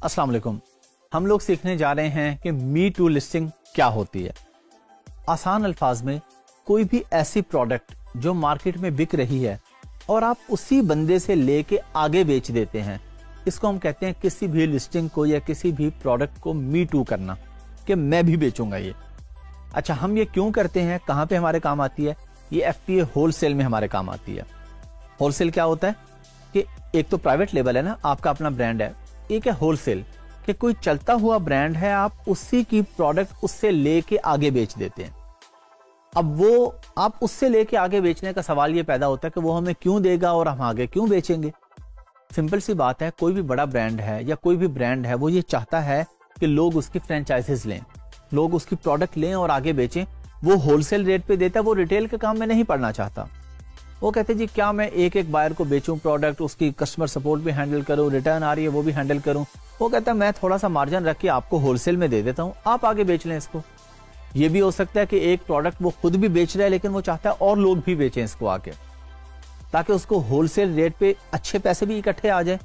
अस्सलाम वालेकुम। हम लोग सीखने जा रहे हैं कि मी टू लिस्टिंग क्या होती है। आसान अल्फाज में कोई भी ऐसी प्रोडक्ट जो मार्केट में बिक रही है और आप उसी बंदे से लेके आगे बेच देते हैं, इसको हम कहते हैं किसी भी लिस्टिंग को या किसी भी प्रोडक्ट को मी टू करना, कि मैं भी बेचूंगा ये। अच्छा, हम ये क्यों करते हैं, कहां पे हमारे काम आती है? ये FPA होलसेल में हमारे काम आती है। होलसेल क्या होता है कि एक तो प्राइवेट लेबल है ना, आपका अपना ब्रांड है। एक है होलसेल कि कोई चलता हुआ ब्रांड है, आप उसी की प्रोडक्ट उससे लेके आगे बेच देते हैं। अब वो आप उससे लेके आगे बेचने का सवाल ये पैदा होता है कि वो हमें क्यों देगा और हम आगे क्यों बेचेंगे। सिंपल सी बात है, कोई भी बड़ा ब्रांड है या कोई भी ब्रांड है, वो ये चाहता है कि लोग उसकी फ्रेंचाइजीज लें, लोग उसकी प्रोडक्ट लें और आगे बेचें। वो होलसेल रेट पे देता है, वो रिटेल के काम में नहीं पड़ना चाहता। वो कहते जी क्या मैं एक एक बायर को बेचूं प्रोडक्ट, उसकी कस्टमर सपोर्ट भी हैंडल करूं, रिटर्न आ रही है वो भी हैंडल करूं। वो कहता है मैं थोड़ा सा मार्जिन रख के आपको होलसेल में दे देता हूं, आप आगे बेच लें इसको। ये भी हो सकता है कि एक प्रोडक्ट वो खुद भी बेच रहा है लेकिन वो चाहता है और लोग भी बेचें इसको आके, ताकि उसको होलसेल रेट पे अच्छे पैसे भी इकट्ठे आ जाए।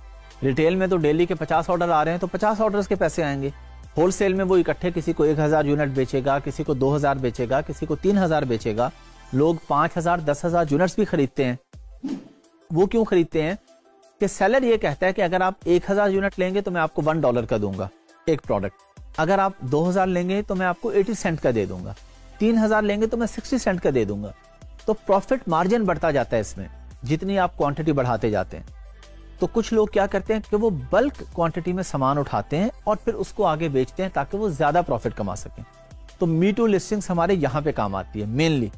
रिटेल में तो डेली के 50 ऑर्डर आ रहे हैं तो 50 ऑर्डर्स के पैसे आएंगे। होलसेल में वो इकट्ठे किसी को 1000 यूनिट बेचेगा, किसी को 2000 बेचेगा, किसी को 3000 बेचेगा। लोग 5000 10,000 यूनिट्स भी खरीदते हैं। वो क्यों खरीदते हैं कि सेलर ये कहता है कि अगर आप 1000 यूनिट लेंगे तो मैं आपको $1 का दूंगा एक प्रोडक्ट, अगर आप 2000 लेंगे तो मैं आपको 80 सेंट का दे दूंगा, 3000 लेंगे तो मैं 60 सेंट का दे दूंगा। तो प्रॉफिट मार्जिन बढ़ता जाता है इसमें जितनी आप क्वांटिटी बढ़ाते जाते हैं। तो कुछ लोग क्या करते हैं कि वो बल्क क्वांटिटी में सामान उठाते हैं और फिर उसको आगे बेचते हैं ताकि वो ज्यादा प्रॉफिट कमा सकें। तो मी टू लिस्टिंग्स हमारे यहाँ पे काम आती है मेनली।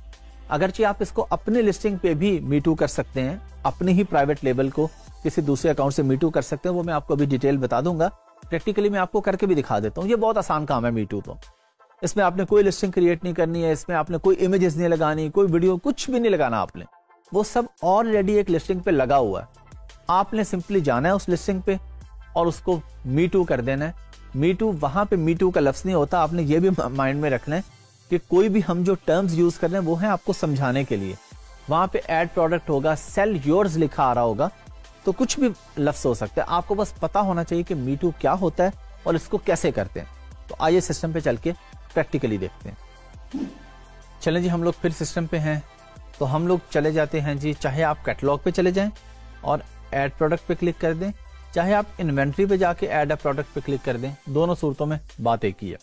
अगरचे आप इसको अपने लिस्टिंग पे भी मी टू कर सकते हैं, अपने ही प्राइवेट लेबल को किसी दूसरे अकाउंट से मी टू कर सकते हैं, वो मैं आपको अभी डिटेल बता दूंगा। प्रैक्टिकली मैं आपको करके भी दिखा देता हूँ। ये बहुत आसान काम है मी टू। तो इसमें आपने कोई लिस्टिंग क्रिएट नहीं करनी है, इसमें आपने कोई इमेजेस नहीं लगानी, कोई वीडियो कुछ भी नहीं लगाना आपने, वो सब ऑलरेडी एक लिस्टिंग पे लगा हुआ है। आपने सिंपली जाना है उस लिस्टिंग पे और उसको मी टू कर देना है। मी टू, वहां पे मी टू का लफ्ज नहीं होता, आपने ये भी माइंड में रखना है कि कोई भी हम जो टर्म्स यूज कर रहे हैं वो है आपको समझाने के लिए। वहां पे ऐड प्रोडक्ट होगा, सेल योर्स लिखा आ रहा होगा, तो कुछ भी लफ्ज हो सकता है। आपको बस पता होना चाहिए कि मी टू क्या होता है और इसको कैसे करते हैं। तो आइए सिस्टम पे चल के प्रैक्टिकली देखते हैं। चलें जी, हम लोग फिर सिस्टम पे हैं तो हम लोग चले जाते हैं जी। चाहे आप कैटलॉग पे चले जाएं और ऐड प्रोडक्ट पे क्लिक कर दें, चाहे आप इन्वेंट्री पे जाके ऐड अ प्रोडक्ट पे क्लिक कर दें, दोनों सूरतों में बात एक ही है।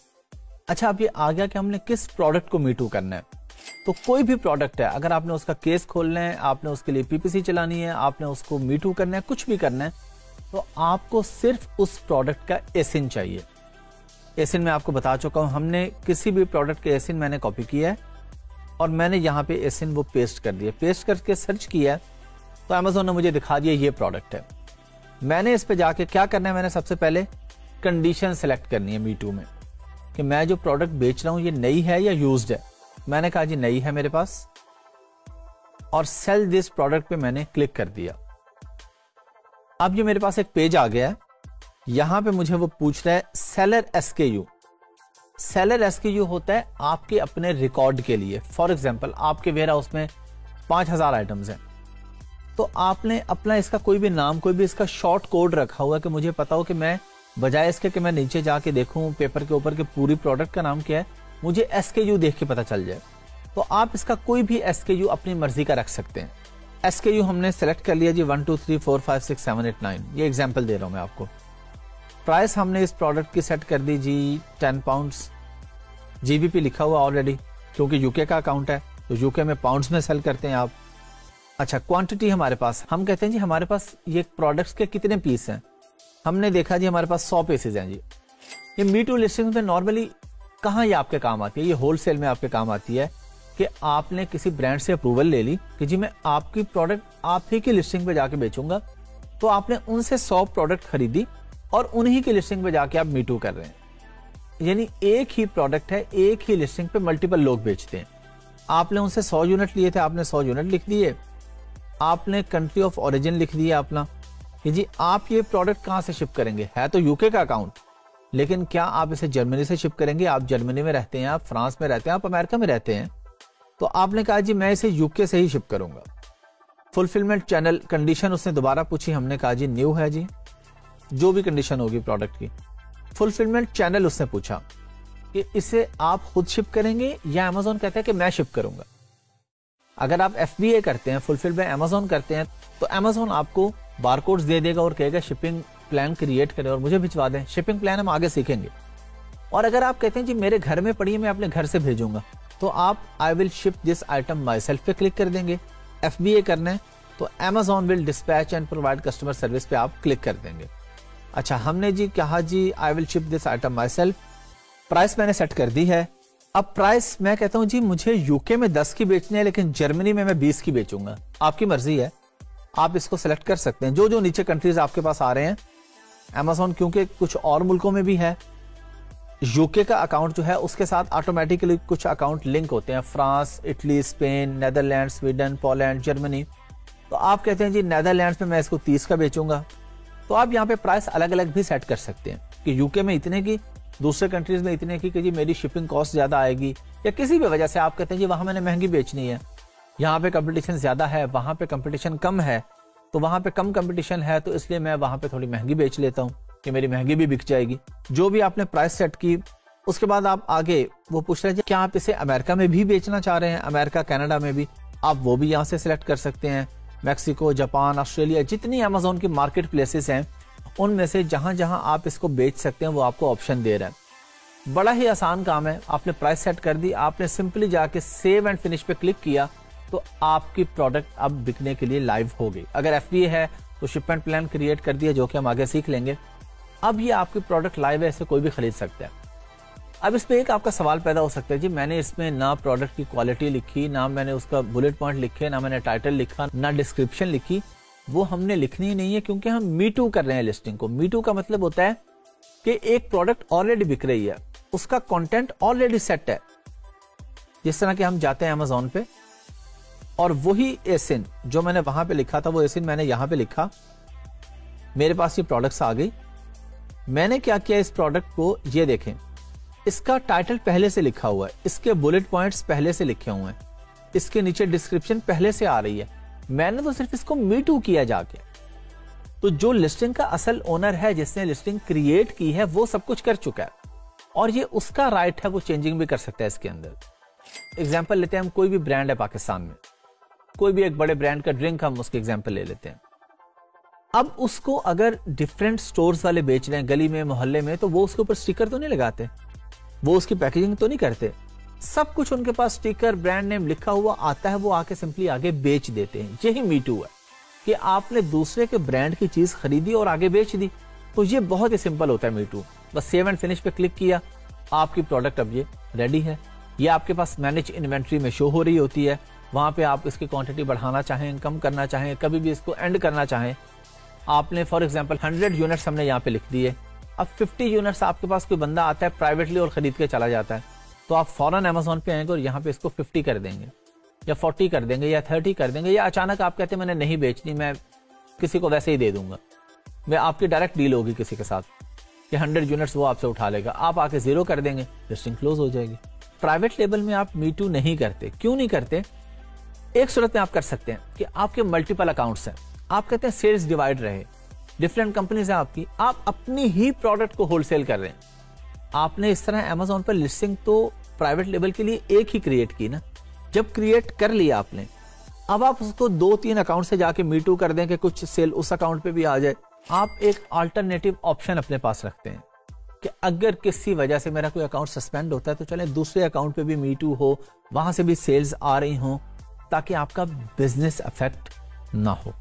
अच्छा, अब ये आ गया कि हमने किस प्रोडक्ट को मी टू करना है। तो कोई भी प्रोडक्ट है, अगर आपने उसका केस खोलना है, आपने उसके लिए PPC चलानी है, आपने उसको मी टू करना है, कुछ भी करना है, तो आपको सिर्फ उस प्रोडक्ट का एसिन चाहिए। एसिन मैं आपको बता चुका हूं, हमने किसी भी प्रोडक्ट के एसिन मैंने कॉपी किया है और मैंने यहाँ पे एसिन वो पेस्ट कर दिया। पेस्ट करके सर्च किया तो अमेजोन ने मुझे दिखा दिया ये प्रोडक्ट है। मैंने इस पे जाके क्या करना है, मैंने सबसे पहले कंडीशन सेलेक्ट करनी है मी टू में कि मैं जो प्रोडक्ट बेच रहा हूं ये नई है या यूज्ड है। मैंने कहा जी नई है मेरे पास और सेल दिस प्रोडक्ट पे मैंने क्लिक कर दिया। अब ये मेरे पास एक पेज आ गया है। यहां पे मुझे वो पूछ रहा है सेलर SKU। सेलर SKU होता है आपके अपने रिकॉर्ड के लिए। फॉर एग्जांपल आपके वेयर हाउस में 5000 आइटम्स हैं, तो आपने अपना इसका कोई भी नाम, कोई भी इसका शॉर्ट कोड रखा हुआ है कि मुझे पता हो कि मैं बजाय इसके कि मैं नीचे जाके देखूं पेपर के ऊपर के पूरी प्रोडक्ट का नाम क्या है, मुझे SKU देख के पता चल जाए। तो आप इसका कोई भी SKU अपनी मर्जी का रख सकते हैं। SKU हमने सेलेक्ट कर लिया जी 1 2 3 4 5 6 7 8 9, ये एग्जाम्पल दे रहा हूं मैं आपको। प्राइस हमने इस प्रोडक्ट की सेट कर दी जी 10 पाउंड्स। GBP लिखा हुआ ऑलरेडी, क्योंकि यूके का अकाउंट है तो यूके में पाउंड्स में सेल करते हैं आप। अच्छा, क्वांटिटी हमारे पास, हम कहते हैं जी हमारे पास ये प्रोडक्ट्स के कितने पीस हैं। हमने देखा जी हमारे पास 100 पीसेज हैं जी। ये मी टू लिस्टिंग में नॉर्मली कहाँ ये आपके काम आती है, ये होलसेल में आपके काम आती है कि आपने किसी ब्रांड से अप्रूवल ले ली कि जी मैं आपकी प्रोडक्ट आप ही की लिस्टिंग पे जाके बेचूंगा, तो आपने उनसे 100 प्रोडक्ट खरीदी और उन्हीं की लिस्टिंग पे जाके आप मी टू कर रहे हैं। यानी एक ही प्रोडक्ट है, एक ही लिस्टिंग पे मल्टीपल लोग बेचते हैं। आपने उनसे 100 यूनिट लिए थे, आपने 100 यूनिट लिख दिए, आपने कंट्री ऑफ ओरिजिन लिख दिया अपना कि जी आप ये प्रोडक्ट कहां से शिप करेंगे। है तो यूके का अकाउंट, लेकिन क्या आप इसे जर्मनी से शिप करेंगे? आप जर्मनी में रहते हैं, आप फ्रांस में रहते हैं, आप अमेरिका में रहते हैं, तो आपने कहा जी मैं इसे यूके से ही शिप करूंगा। फुलफिलमेंट चैनल कंडीशन उसने दोबारा पूछी, हमने कहा जी न्यू है जी, जो भी कंडीशन होगी प्रोडक्ट की। फुलफिलमेंट चैनल उसने पूछा कि इसे आप खुद शिप करेंगे या अमेजोन कहता है कि मैं शिप करूंगा। अगर आप FBA करते हैं, फुलफिल बाय अमेजोन करते हैं, तो अमेजोन आपको बारकोड्स दे देगा और कहेगा शिपिंग प्लान क्रिएट करें और मुझे भिजवा दें। शिपिंग प्लान हम आगे सीखेंगे। और अगर आप कहते हैं जी मेरे घर में पड़ी है, मैं अपने घर से भेजूंगा, तो आप I will ship this item myself पे क्लिक कर देंगे। FBA करना है तो Amazon will dispatch and provide customer service पे आप क्लिक कर देंगे। अच्छा, हमने जी कहा जी I will ship this item myself, price मैंने सेट कर दी है। अब प्राइस मैं कहता हूं जी मुझे यूके में 10 की बेचनी है लेकिन जर्मनी में मैं 20 की बेचूंगा। आपकी मर्जी है, आप इसको सिलेक्ट कर सकते हैं। जो जो नीचे कंट्रीज आपके पास आ रहे हैं, अमेजोन क्योंकि कुछ और मुल्कों में भी है, यूके का अकाउंट जो है उसके साथ ऑटोमेटिकली कुछ अकाउंट लिंक होते हैं, France, Italy, Spain, Netherland, Sweden, Poland, Germany. तो आप कहते हैं जी नेदरलैंड्स में मैं इसको 30 का बेचूंगा, तो आप यहाँ पे प्राइस अलग अलग भी सेट कर सकते हैं कि यूके में इतने की, दूसरे कंट्रीज में इतने की कि जी मेरी शिपिंग कॉस्ट ज्यादा आएगी, या किसी भी वजह से आप कहते हैं जी वहां मैंने महंगी बेचनी है, यहाँ पे कंपटीशन ज्यादा है, वहां पे कंपटीशन कम है, तो वहां पे कम कंपटीशन है तो इसलिए मैं वहां पे थोड़ी महंगी बेच लेता हूँ कि मेरी महंगी भी बिक जाएगी। जो भी आपने प्राइस सेट की, उसके बाद आप आगे वो पूछ रहे हैं क्या आप इसे अमेरिका में भी बेचना चाह रहे हैं, अमेरिका, कनाडा में भी, आप वो भी यहाँ से सिलेक्ट कर सकते हैं। मैक्सिको, जापान, ऑस्ट्रेलिया, जितनी अमेजोन की मार्केट प्लेसेस हैं उनमें से जहां जहां आप इसको बेच सकते हैं वो आपको ऑप्शन दे रहा है। बड़ा ही आसान काम है, आपने प्राइस सेट कर दी, आपने सिंपली जाके सेव एंड फिनिश पे क्लिक किया तो आपकी प्रोडक्ट अब बिकने के लिए लाइव हो गई। अगर FBA है तो शिपमेंट प्लान क्रिएट कर दिया, जो कि हम आगे सीख लेंगे। अब ये आपकी प्रोडक्ट लाइव है, इसे कोई भी खरीद सकता है। अब इस पे एक आपका सवाल पैदा हो सकता है जी मैंने इसमें ना प्रोडक्ट की क्वालिटी लिखी, ना मैंने उसका बुलेट पॉइंट लिखे, ना मैंने टाइटल लिखा, ना डिस्क्रिप्शन लिखी। वो हमने लिखनी ही नहीं है क्योंकि हम मी टू कर रहे हैं लिस्टिंग को। मी टू का मतलब होता है कि एक प्रोडक्ट ऑलरेडी बिक रही है, उसका कंटेंट ऑलरेडी सेट है। जिस तरह के हम जाते हैं अमेजोन पे और वही एसिन जो मैंने वहां पे लिखा था वो एसिन मैंने यहां पे लिखा, मेरे पास ये प्रोडक्ट्स आ गई। मैंने क्या किया, इस प्रोडक्ट को ये देखें, इसका टाइटल पहले से लिखा हुआ है, इसके बुलेट पॉइंट्स पहले से लिखे हुए हैं, इसके नीचे डिस्क्रिप्शन पहले से आ रही है। मैंने तो सिर्फ इसको मी टू किया जाके। तो जो लिस्टिंग का असल ओनर है, जिसने लिस्टिंग क्रिएट की है, वो सब कुछ कर चुका है और ये उसका राइट है, वो चेंजिंग भी कर सकता है इसके अंदर। एग्जाम्पल लेते हैं हम, कोई भी ब्रांड है पाकिस्तान में, कोई भी एक बड़े ब्रांड का ड्रिंक, हम उसके एग्जाम्पल ले लेते हैं। अब उसको अगर डिफरेंट स्टोर्स वाले बेच रहे हैं गली में, मोहल्ले में, तो वो उसके ऊपर स्टिकर तो नहीं लगाते, वो उसकी पैकेजिंग तो नहीं करते। सब कुछ उनके पास स्टिकर, ब्रांड नेम लिखा हुआ आता है, वो आके सिंपली आगे बेच देते हैं। यही मी टू है कि आपने दूसरे के ब्रांड की चीज खरीदी और आगे बेच दी। तो ये बहुत ही सिंपल होता है मी टू। बस सेव एंड फिनिश पे क्लिक किया, आपकी प्रोडक्ट अब ये रेडी है। ये आपके पास मैनेज इन्वेंट्री में शो हो रही होती है। वहां पे आप इसकी क्वांटिटी बढ़ाना चाहें, कम करना चाहें, कभी भी इसको एंड करना चाहें। आपने फॉर एग्जांपल 100 यूनिट्स हमने यहाँ पे लिख दिए। अब 50 यूनिट्स आपके पास कोई बंदा आता है प्राइवेटली और खरीद के चला जाता है, तो आप फौरन अमेजोन पे आएंगे और यहाँ पे इसको 50 कर देंगे या 40 कर देंगे या 30 कर देंगे, या अचानक आप कहते हैं मैंने नहीं बेचनी, मैं किसी को वैसे ही दे दूंगा। मैं आपकी डायरेक्ट डील होगी किसी के साथ कि 100 यूनिट्स वो आपसे उठा लेगा, आप आके 0 कर देंगे, लिस्टिंग क्लोज हो जाएगी। प्राइवेट लेबल में आप मी टू नहीं करते। क्यों नहीं करते? एक सूरत में आप कर सकते हैं कि आपके मल्टीपल अकाउंट्स हैं, आप कहते हैं सेल्स डिवाइड रहे, डिफरेंट कंपनीज है आपकी, आप अपनी ही प्रोडक्ट को होलसेल कर रहे हैं। आपने इस तरह अमेजोन पर लिस्टिंग तो प्राइवेट लेबल के लिए एक ही क्रिएट की ना। जब क्रिएट कर लिया आपने, अब आप उसको 2-3 अकाउंट से जाके मी टू कर दें कि कुछ सेल उस अकाउंट पे भी आ जाए। आप एक अल्टरनेटिव ऑप्शन अपने पास रखते हैं कि अगर किसी वजह से मेरा कोई अकाउंट सस्पेंड होता है तो चले दूसरे अकाउंट पे भी मी टू हो, वहां से भी सेल्स आ रही हो, ताकि आपका बिजनेस अफेक्ट ना हो।